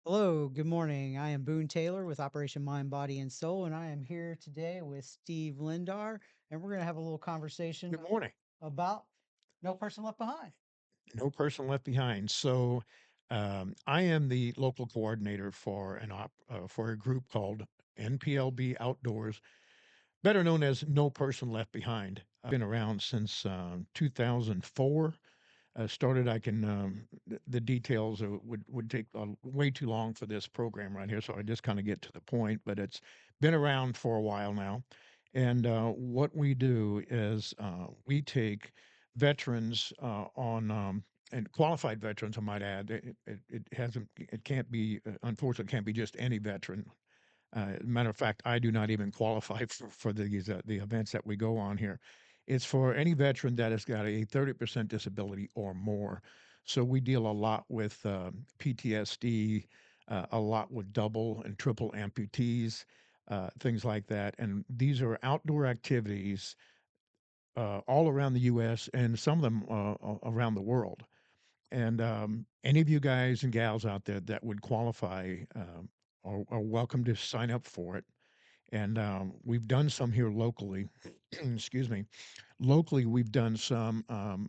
Hello, good morning. I am Boone Taylor with Operation Mind, Body, and Soul, and I am here today with Steve Lindar, and we're going to have a little conversation Good morning. about No Person Left Behind. No person left behind. I am the local coordinator for for a group called NPLB Outdoors, better known as No Person Left Behind. Been around since 2004. Started. I can the details would take way too long for this program right here, so I just kind of get to the point. But it's been around for a while now, and what we do is we take veterans on and qualified veterans, I might add. It hasn't. It can't be. Unfortunately, can't be just any veteran. Matter of fact, I do not even qualify for the events that we go on here. It's for any veteran that has got a 30% disability or more. So we deal a lot with PTSD, a lot with double and triple amputees, things like that. And these are outdoor activities all around the U.S. and some of them around the world. And any of you guys and gals out there that would qualify are welcome to sign up for it. And we've done some here locally. Excuse me. Locally, we've done some.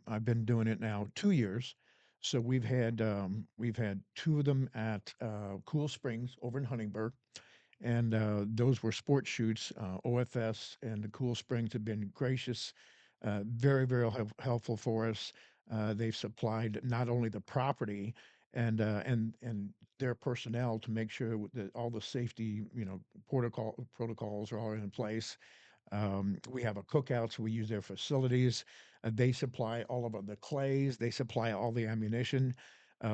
I've been doing it now 2 years. So we've had two of them at Cool Springs over in Huntingburg, and those were sport shoots. OFS and the Cool Springs have been gracious, very helpful for us. They've supplied not only the property and their personnel to make sure that all the safety protocols are all in place. We have a cookout, so we use their facilities. They supply all of the clays. They supply all the ammunition.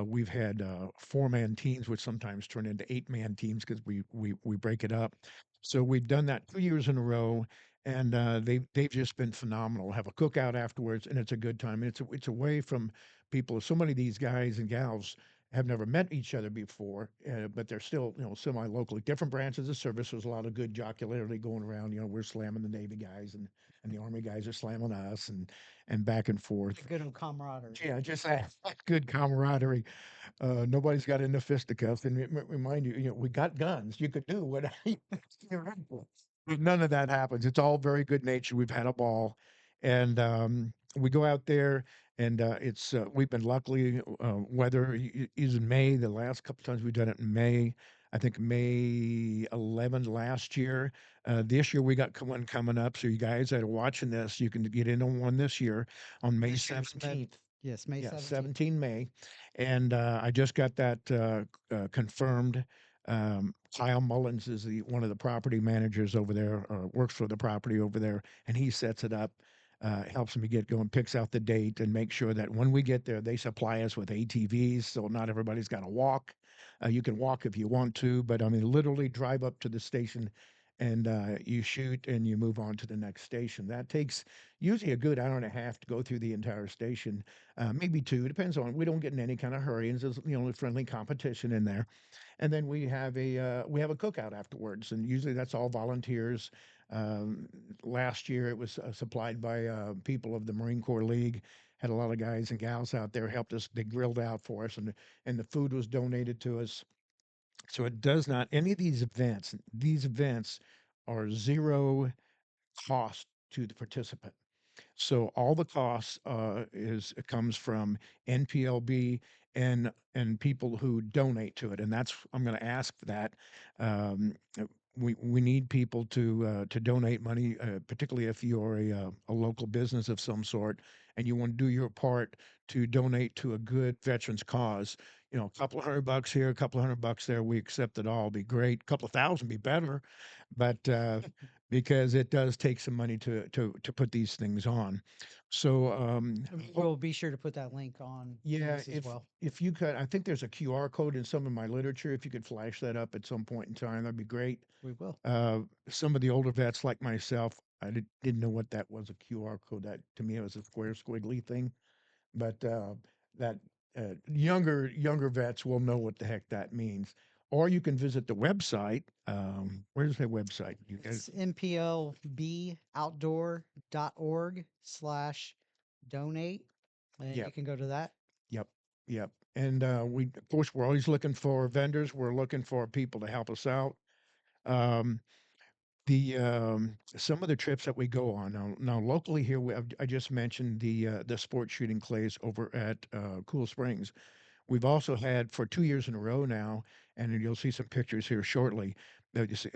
We've had four-man teams, which sometimes turn into eight-man teams because we break it up. So we've done that 2 years in a row, and they've just been phenomenal. Have a cookout afterwards, and it's a good time. And it's away from people. So many of these guys and gals have never met each other before, but they're still, semi-locally different branches of service. There's a lot of good jocularity going around. We're slamming the Navy guys, and the Army guys are slamming us, and back and forth. A good old camaraderie. Yeah, just that good camaraderie. Nobody's got into fisticuffs, and remind you, we got guns. You could do what you're ready for. But none of that happens. It's all very good nature. We've had a ball, and we go out there, and it's we've been luckily weather is in May. The last couple times we've done it in May. I think May 11 last year. This year we got one coming up. So you guys that are watching this, you can get in on one this year on May This year's 17th. yes, May Yeah, 17th. 17 May. And I just got that confirmed. Kyle Mullins is one of the property managers over there, or works for the property over there, and he sets it up, helps me get going, picks out the date, and make sure that when we get there, they supply us with ATVs, so not everybody's got to walk. You can walk if you want to, but I mean, literally drive up to the station and you shoot and you move on to the next station. That takes usually a good hour and a half to go through the entire station, maybe two. Depends on. We don't get in any kind of hurry, and there's friendly competition in there. And then we have a cookout afterwards, and usually that's all volunteers. Um, Last year it was supplied by people of the Marine Corps League. Had a lot of guys and gals out there helped us. They grilled out for us, and the food was donated to us. So it does not any of these events. These events are zero cost to the participant. So all the costs is it comes from NPLB and people who donate to it, and that's I'm going to ask for that. Um, we need people to donate money, particularly if you're a local business of some sort and you want to do your part to donate to a good veterans cause. A couple of $100 here, a couple of $100 there, we accept it all. Be great. A couple of thousand be better, but because it does take some money to put these things on. So We'll be sure to put that link on yeah, this as well. if you could, I think there's a QR code in some of my literature. If you could flash that up at some point in time, that'd be great. We will. Some of the older vets like myself, didn't know what that was, a QR code. That to me it was a square squiggly thing. But that younger vets will know what the heck that means. Or you can visit the website. Where's the website? You guys, It's mplboutdoor.org/donate, and yep, you can go to that. yep, yep. And we, of course, we're always looking for vendors. We're looking for people to help us out. Um, the some of the trips that we go on now locally here, I just mentioned the sport shooting clays over at Cool Springs. We've also had for 2 years in a row now, and you'll see some pictures here shortly.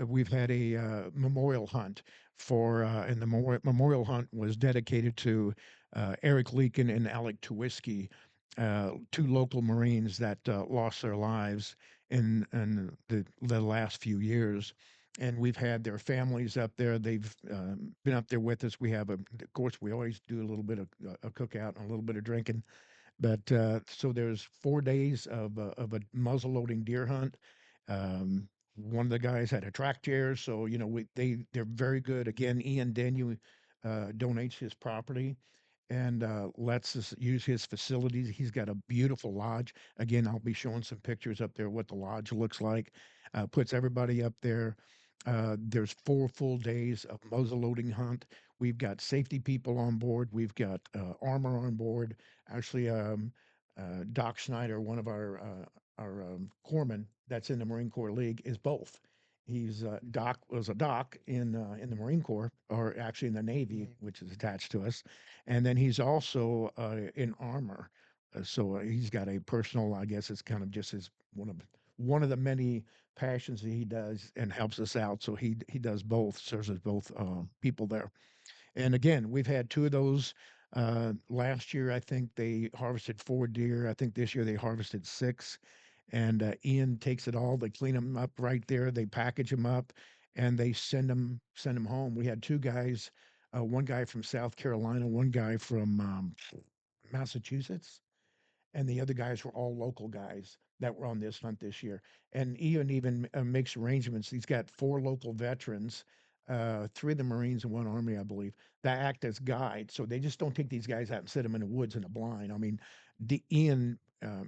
We've had a memorial hunt and the memorial hunt was dedicated to Eric Leakin and Alec Tuwiski, two local Marines that lost their lives in the last few years. And we've had their families up there. They've been up there with us. Of course, we always do a little bit of a cookout and a little bit of drinking, but so there's 4 days of a muzzle loading deer hunt. One of the guys had a track chair, so they're very good. Again, Ian Denu donates his property and lets us use his facilities. He's got a beautiful lodge. Again, I'll be showing some pictures up there what the lodge looks like. Puts everybody up there. There's 4 full days of muzzleloading hunt. We've got safety people on board. We've got armor on board. Actually, Doc Schneider, one of our corpsmen that's in the Marine Corps League, is both. He's Doc was a doc in the Marine Corps, or actually in the Navy, Maybe. which is attached to us, and then he's also in armor. So he's got a personal, I guess it's kind of just his one of the many passions that he does and helps us out. So he does both, serves as both people there. And again, we've had two of those. Last year, I think they harvested 4 deer. I think this year they harvested six. And Ian takes it all. They clean them up right there. They package them up, and they send them home. We had two guys, one guy from South Carolina, one guy from Massachusetts, and the other guys were all local guys that were on this hunt this year. And Ian even makes arrangements. He's got four local veterans, three of the Marines and one Army, I believe, that act as guides. So they just don't take these guys out and sit them in the woods in a blind. I mean, Ian,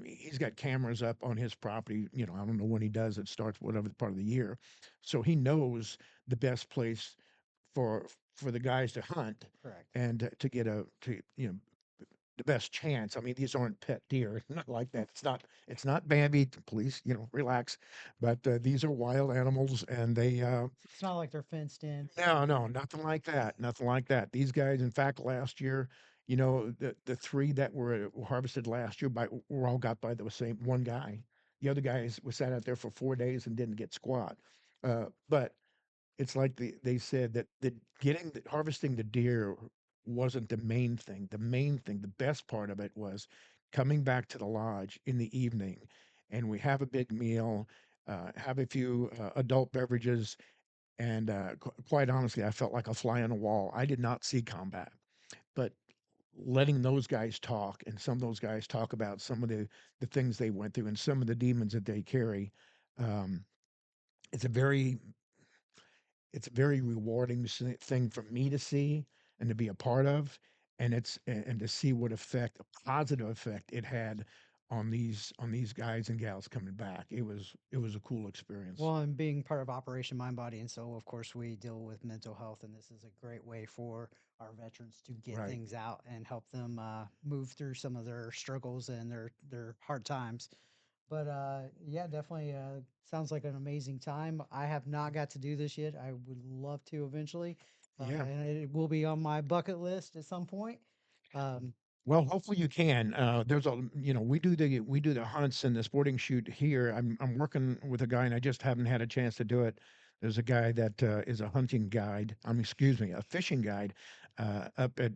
he's got cameras up on his property. I don't know when he does. It starts whatever part of the year, so he knows the best place for for the guys to hunt Correct. and to get a to the best chance. I mean, these aren't pet deer, not like that. It's not Bambi. Please, relax. But these are wild animals, and they It's not like they're fenced in. no, no, nothing like that, nothing like that. These guys, in fact, last year, the three that were harvested last year were all got by the same one guy. The other guys was sat out there for 4 days and didn't get squat. But it's like they said that harvesting the deer wasn't the main thing. The main thing, the best part of it was coming back to the lodge in the evening, and we have a big meal, have a few adult beverages, and quite honestly, I felt like a fly on a wall. I did not see combat, but letting those guys talk, and some of those guys talk about some of the things they went through and some of the demons that they carry. Um, it's a very it's a very rewarding thing for me to see and to be a part of, and to see what effect, a positive effect it had on these guys and gals coming back. It was a cool experience. Well, and being part of Operation Mind, Body, and Soul, of course, we deal with mental health, and this is a great way for our veterans to get Right. things out and help them move through some of their struggles and their hard times. But yeah, definitely sounds like an amazing time. I have not got to do this yet. I would love to eventually, Yeah. and it will be on my bucket list at some point. Um, Well, hopefully you can. We do the hunts and the sporting shoot here. I'm working with a guy, and I just haven't had a chance to do it. There's a guy that is a hunting guide. Excuse me, a fishing guide, up at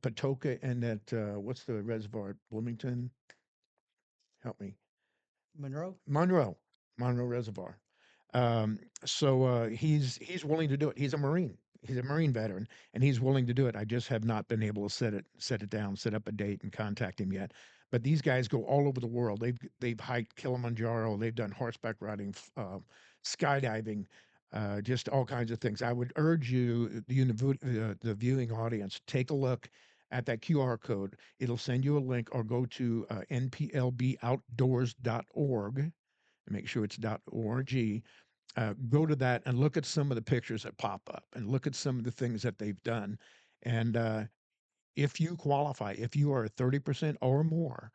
Patoka and at what's the reservoir? Bloomington. Help me. Monroe. Monroe, Monroe Reservoir. So he's willing to do it. He's a Marine. He's a Marine veteran, and he's willing to do it. I just have not been able to set it down, set up a date, and contact him yet. But these guys go all over the world. They've hiked Kilimanjaro. They've done horseback riding, skydiving, just all kinds of things. I would urge you, the viewing audience, take a look at that QR code. It'll send you a link, or go to nplboutdoors.org and make sure it's .org. Go to that and look at some of the pictures that pop up, and look at some of the things that they've done. And if you qualify, if you are 30% or more,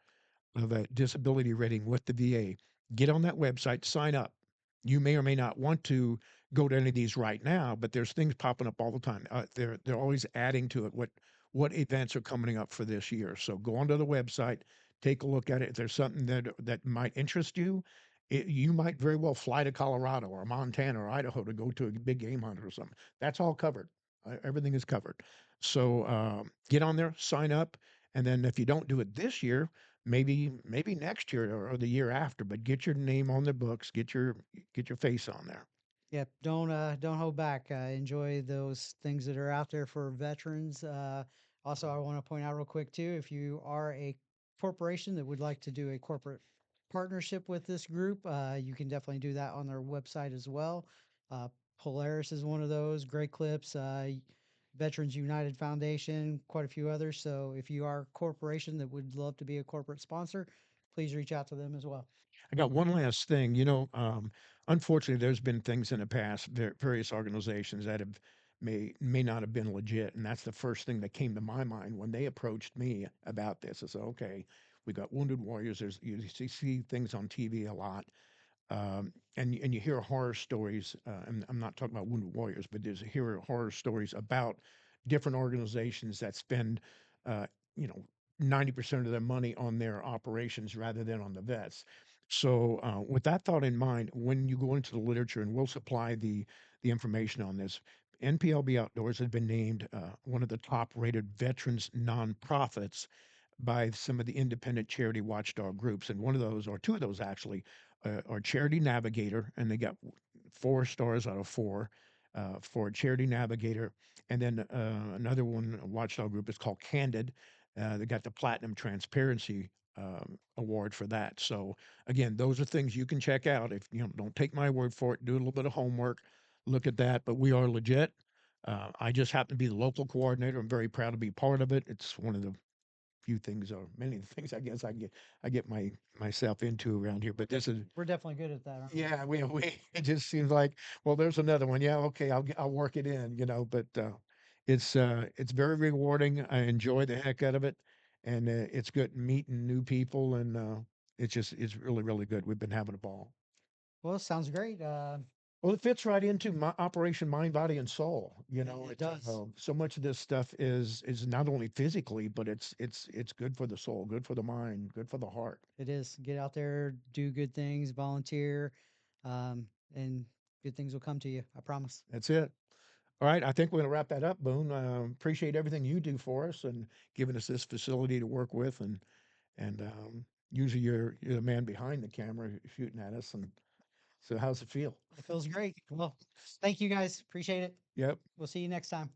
of a disability rating with the VA. Get on that website, sign up. You may or may not want to go to any of these right now, but there's things popping up all the time. They're always adding to it. What events are coming up for this year? So go onto the website, take a look at it. If there's something that might interest you, you might very well fly to Colorado or Montana or Idaho to go to a big game hunt or something. That's all covered. Everything is covered. So get on there, sign up, and then if you don't do it this year, maybe next year or the year after, but get your name on the books, get your face on there. Yep. Don't hold back. Enjoy those things that are out there for veterans. Also, I want to point out real quick too, if you are a corporation that would like to do a corporate partnership with this group, you can definitely do that on their website as well. Uh, Polaris is one of those. Great Clips, Veterans United Foundation, quite a few others. So if you are a corporation that would love to be a corporate sponsor, please reach out to them as well. I got one last thing. Unfortunately, there's been things in the past, various organizations that have may not have been legit, and that's the first thing that came to my mind when they approached me about this. I said, okay, we got wounded warriors. There's see things on TV a lot. And you hear horror stories. And I'm not talking about wounded warriors, but there's hear horror stories about different organizations that spend, uh, you know, 90% of their money on their operations rather than on the vets. So, with that thought in mind, when you go into the literature, and we'll supply the information on this, NPLB Outdoors has been named one of the top-rated veterans nonprofits by some of the independent charity watchdog groups. And one of those, or two of those actually, are Charity Navigator, and they got 4 stars out of 4 for Charity Navigator. And then another one, a watchdog group, is called Candid. They got the Platinum Transparency award for that. So again, those are things you can check out. If you know, don't take my word for it. Do a little bit of homework, look at that. But we are legit. I just happen to be the local coordinator. I'm very proud to be part of it. It's one of the few things or many things I guess I get myself into around here. But this is We're definitely good at that, aren't we? yeah, we it just seems like well, there's another one. Yeah, okay, I'll work it in, But it's very rewarding. I enjoy the heck out of it, and it's good meeting new people, and it's really really good. We've been having a ball. Well, sounds great. Well, it fits right into my Operation Mind, Body, and Soul. It does. So much of this stuff is not only physically, but it's good for the soul, good for the mind, good for the heart. It is. Get out there, do good things, volunteer, and good things will come to you. I promise. That's it. All right, I think we're going to wrap that up, Boone. Appreciate everything you do for us and giving us this facility to work with, and usually you're the man behind the camera shooting at us. And so, how's it feel? It feels great. Well, thank you guys. Appreciate it. Yep. We'll see you next time.